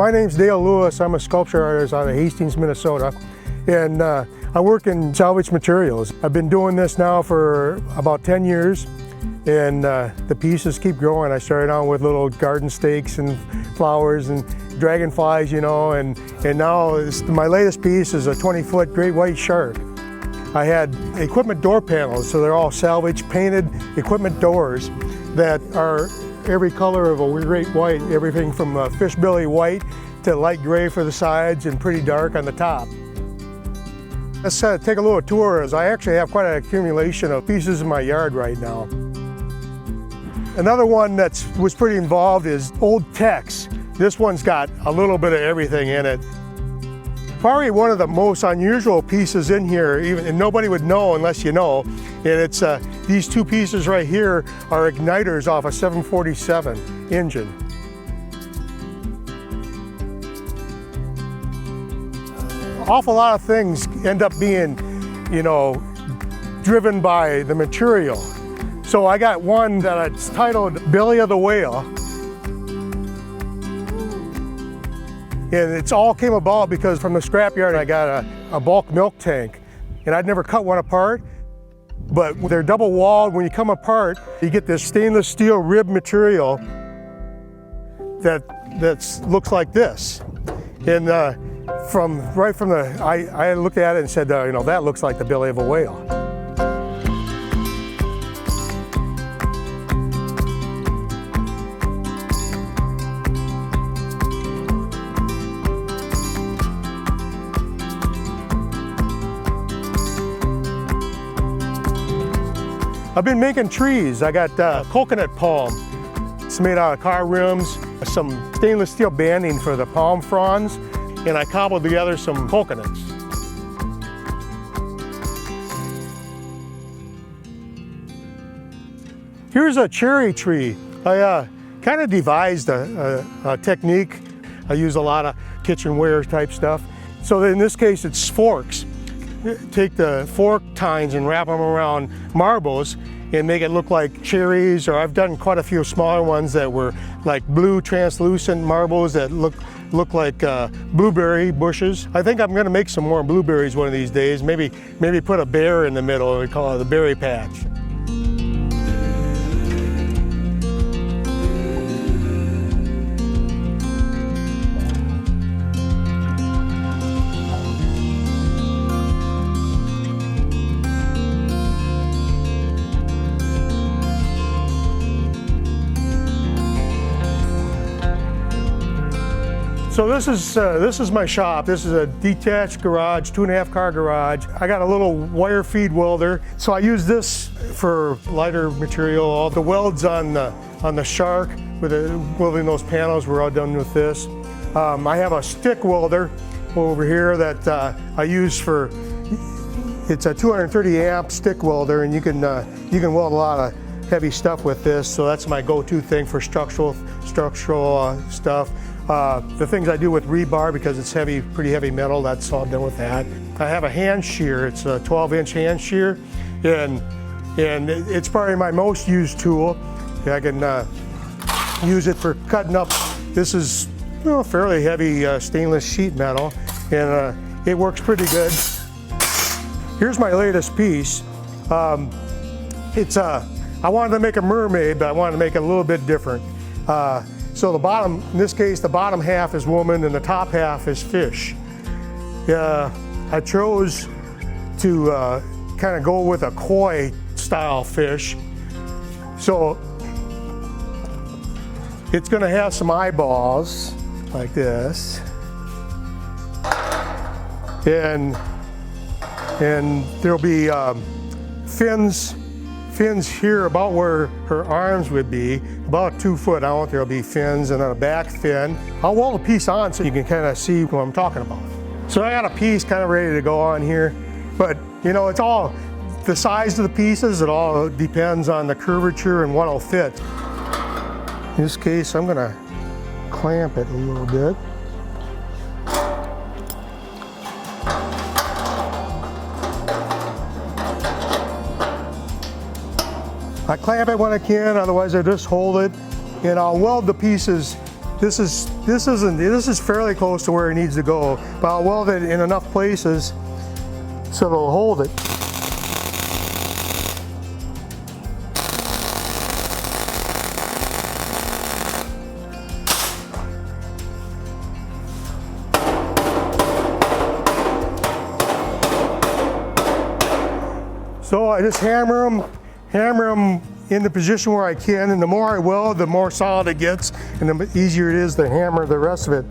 My name's Dale Lewis. I'm a sculpture artist out of Hastings, Minnesota, and I work in salvage materials. I've been doing this now for about 10 years, and the pieces keep growing. I started out with little garden stakes and flowers and dragonflies, you know, and now my latest piece is a 20-foot great white shark. I had equipment door panels, so they're all salvage painted equipment doors that are every color of a great white, everything from fish belly white to light gray for the sides and pretty dark on the top. Let's take a little tour, as I actually have quite an accumulation of pieces in my yard right now. Another one that was pretty involved is old text. This one's got a little bit of everything in it. Probably one of the most unusual pieces in here, and nobody would know unless you know, and it's these two pieces right here are igniters off a 747 engine. Awful lot of things end up being, you know, driven by the material. So I got one that it's titled Belly of the Whale. And it's all came about because from the scrapyard I got a bulk milk tank, and I'd never cut one apart, but they're double walled. When you come apart, you get this stainless steel rib material that looks like this. And I looked at it and said, you know, that looks like the belly of a whale. I've been making trees. I got coconut palm. It's made out of car rims, some stainless steel banding for the palm fronds, and I cobbled together some coconuts. Here's a cherry tree. I kind of devised a technique. I use a lot of kitchenware type stuff. So in this case, it's forks. Take the fork tines and wrap them around marbles and make it look like cherries, or I've done quite a few smaller ones that were like blue translucent marbles that look like blueberry bushes. I think I'm gonna make some more blueberries one of these days. Maybe put a bear in the middle and call it the berry patch. So this is my shop. This is a detached garage, 2.5 car garage. I got a little wire feed welder. So I use this for lighter material. All the welds on the shark with welding those panels were all done with this. I have a stick welder over here that I use for. It's a 230 amp stick welder, and you can weld a lot of heavy stuff with this. So that's my go-to thing for structural stuff. The things I do with rebar, because it's heavy, pretty heavy metal, that's all done with that. I have a hand shear. It's a 12-inch hand shear, and it's probably my most used tool. I can use it for cutting up. This is, you know, fairly heavy stainless sheet metal, and it works pretty good. Here's my latest piece. I wanted to make a mermaid, but I wanted to make it a little bit different. So the bottom, in this case, the bottom half is woman and the top half is fish. I chose to kind of go with a koi style fish. So it's gonna have some eyeballs like this. And there'll be fins here about where her arms would be, about 2 foot out. There'll be fins and then a back fin. I'll weld a piece on so you can kind of see what I'm talking about. So I got a piece kind of ready to go on here, but you know, it's all the size of the pieces. It all depends on the curvature and what'll fit. In this case, I'm gonna clamp it a little bit. I clamp it when I can, otherwise I just hold it, and I'll weld the pieces This is fairly close to where it needs to go, but I'll weld it in enough places so it'll hold it. So I just hammer them in the position where I can, and the more I weld, the more solid it gets, and the easier it is to hammer the rest of it.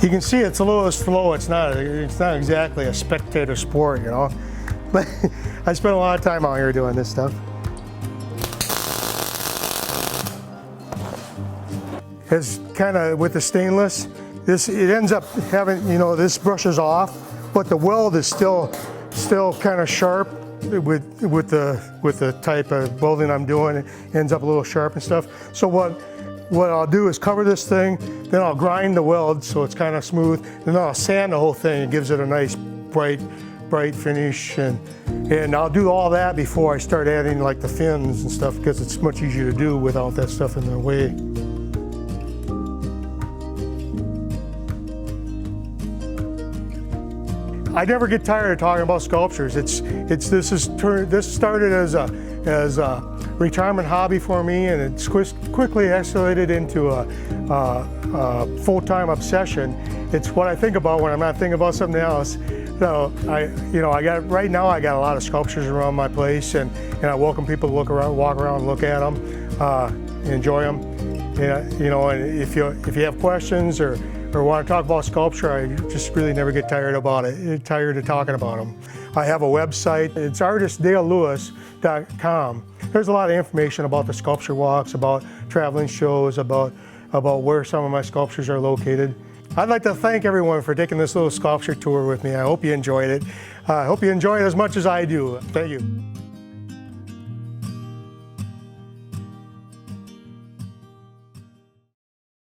You can see it's a little slow. It's not exactly a spectator sport, you know. But I spent a lot of time out here doing this stuff. It's kind of with the stainless, it ends up having, you know, this brushes off, but the weld is still kind of sharp with the type of welding I'm doing. It ends up a little sharp and stuff. So what I'll do is cover this thing, then I'll grind the weld so it's kind of smooth, and then I'll sand the whole thing. It gives it a nice bright finish, and I'll do all that before I start adding like the fins and stuff, because it's much easier to do without that stuff in the way. I never get tired of talking about sculptures. This started as a retirement hobby for me, and it's quickly escalated into a full-time obsession. It's what I think about when I'm not thinking about something else. So right now I got a lot of sculptures around my place, and I welcome people to walk around, and look at them, enjoy them. You know, and if you have questions or want to talk about sculpture, I just really never get tired of talking about them. I have a website. It's artistdalelewis.com. There's a lot of information about the sculpture walks, about traveling shows, about where some of my sculptures are located. I'd like to thank everyone for taking this little sculpture tour with me. I hope you enjoyed it. I hope you enjoy it as much as I do. Thank you.